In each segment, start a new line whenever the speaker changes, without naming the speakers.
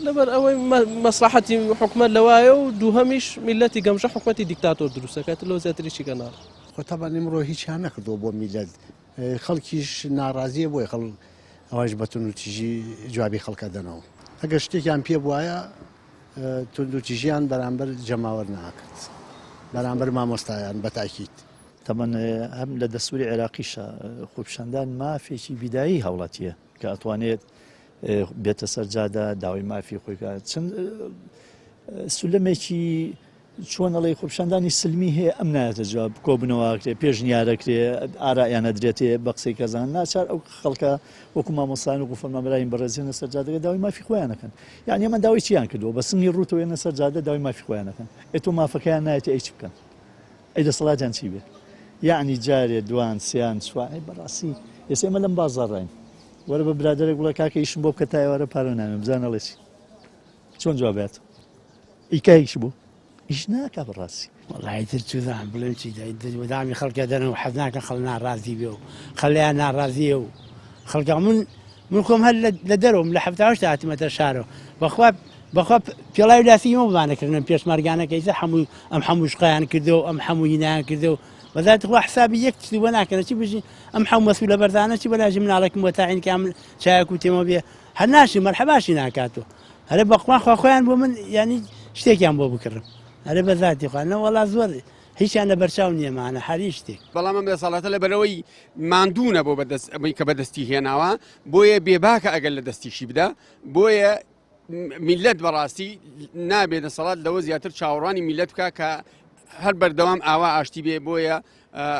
لەبەر ئەوەی مەسلحەتی حکومەت لەوایە و دووهەمیش میلەتی گەمژە حکومەتی دیکتاتۆر دروستەکات لەو زیاتریشی کەناڕ
خۆتەبان ئمڕۆ هیچیان نەکردەوە بۆ میلەت خەڵکیش ناڕازیە بۆی خەڵ ئەوەش بەتون و تیژی جوابی خەڵکە دەنەوە ئەگەر شتێکیان پێ وایە تند و تیژیان بەرامبەر جەماوەەر ناکرد بەرامبەر مامۆستایان بەتاکیت
طبعا هەم لە دەستوری عێراقیشە خۆپیشاندان مافێکی بیدایی هەوڵاتیە کە ئەتوانێت بێتە سەرجادا داوای مافی خۆی بکات چەند سولەمێکی چۆن ئەڵێ خۆپیشاندانی سلمی هەیە ئەم نایەتە جواب کۆبنەوەکرێ پێشنیارەکرێ ئارایانە درێتێ بە قسەی کەزان ناچار ئەو خەڵکە وەکو مامۆستایان وەکو فەرمانبەرین بەڕێزیێنە سەرجادەکە داوای مافی خۆیانەکەن یعنی ئەمە داوای چیان کردووە بە سنگی ڕوتەوەێنە سەرجادە داوای مافی خۆیانەکەن ئێتۆ مافەکەیان نایەتی ئەی چ بکەن ئەی دەسەڵاتیان چی بێ یعنی جارێ دوان سیان چوای بەڕاستی ئێستا ئێمە لەم بازاڕین وەرە بە برادێک وڵە کاکە ئیشم بۆ بکە تایوارە پارە نامێ بزانە لێسی چۆن جوابێت ئیکایش بوو ئیش ناکە بەڕاستی
وڵی تر چزان بڵێن چی دامی خەڵکە دەنەوە حەز ناکە خەڵ ناڕازی بێ و خەڵیان ناڕازیە و خەڵکە من خۆم هەر لە دەرەوەم لە هەفتاهشتا هاتمەتە شارەوە بەخوا پێڵاوی لاسیمە بڵانەکردن پێشمەرگانەکەیسە هەموو ئەم هەموو شقیان کردەوە ئەم هەموو هینایان کردەوە بەذات خوا حسابی یەک چی بۆ ناکەنە چی بژی ئەم هەموو مەسئول لە بەردانە چی بەلاژی مناڵێکم بۆ تاعین کامل چایەک و تێمە بێ هەر ناشی مەرحەباشی ناکاتەوە هەرە بەخوا خۆیان بۆ من ینی شتێکیان بۆ بکڕم هەرە بە ذاتی خوانە وەڵا زۆر هیچیان لە بەرچاو نییەمانە هەری شتێک
بەڵام ئەم دەسەڵاتە لە بەرەوەی ماندوونە بۆ ئەمەی کە بەدەستی هێناوە بۆیە بێباکە ئەگەر لە دەستیشی بدە بۆیە میلەت بەڕاستی نابێت دەسەڵات لەوە زیاتر چاوەڕوانی میلەت بکە کە هەر بەردەوام ئاوا ئاشتی بێ بۆیە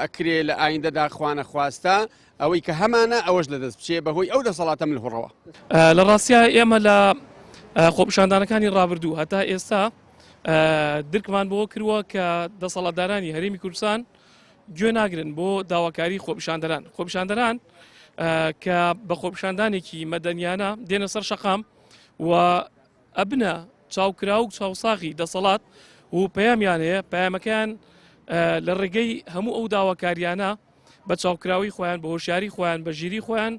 ئەکرێ لە ئایندەدا خوانە خواستە ئەوەی کە هەمانە ئەوەش لەدەست بچێ بەهۆی ئەو دەسەڵاتە ملهوڕەوە
لە ڕاستیە ئێمە لە خۆپیشاندانەکانی ڕابردوو هەتا ئێستا درکمان بۆ کردووە کە دەسەڵاتدارانی هەرێمی کوردستان گوێ ناگرن بۆ داواکاری خۆپیشاندەران کە بە خۆپیشاندانێکی مەدەنیانە دێنە سەر شەقام و ئەبنە چاوکرا و چاوساغی دەسەڵات و پەیامیانەیە پەیامەکەیان لە ڕێگەی هەموو ئەو داواکاریانە بە چاوکراوی خۆیان بە هۆشیاری خۆیان بە ژیری خۆیان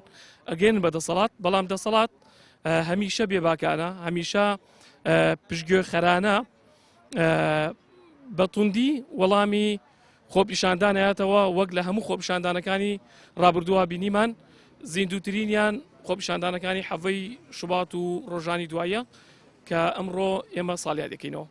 ئەگەن بە دەسەڵات بەڵام دەسەڵات هەمیشە بێباکانە هەمیشە پشتگوێ خەرانە بەتوندی وەڵامی خۆپیشاندانایەتەوە وەک لە هەموو خۆپیشاندانەکانی ڕابردووە بینیمان زیندووترینیان خۆپیشاندانەکانی حەڤەی شوبات و ڕۆژانی دوایە کە ئەمڕۆ ئێمە ساڵیا دەکەینەوە.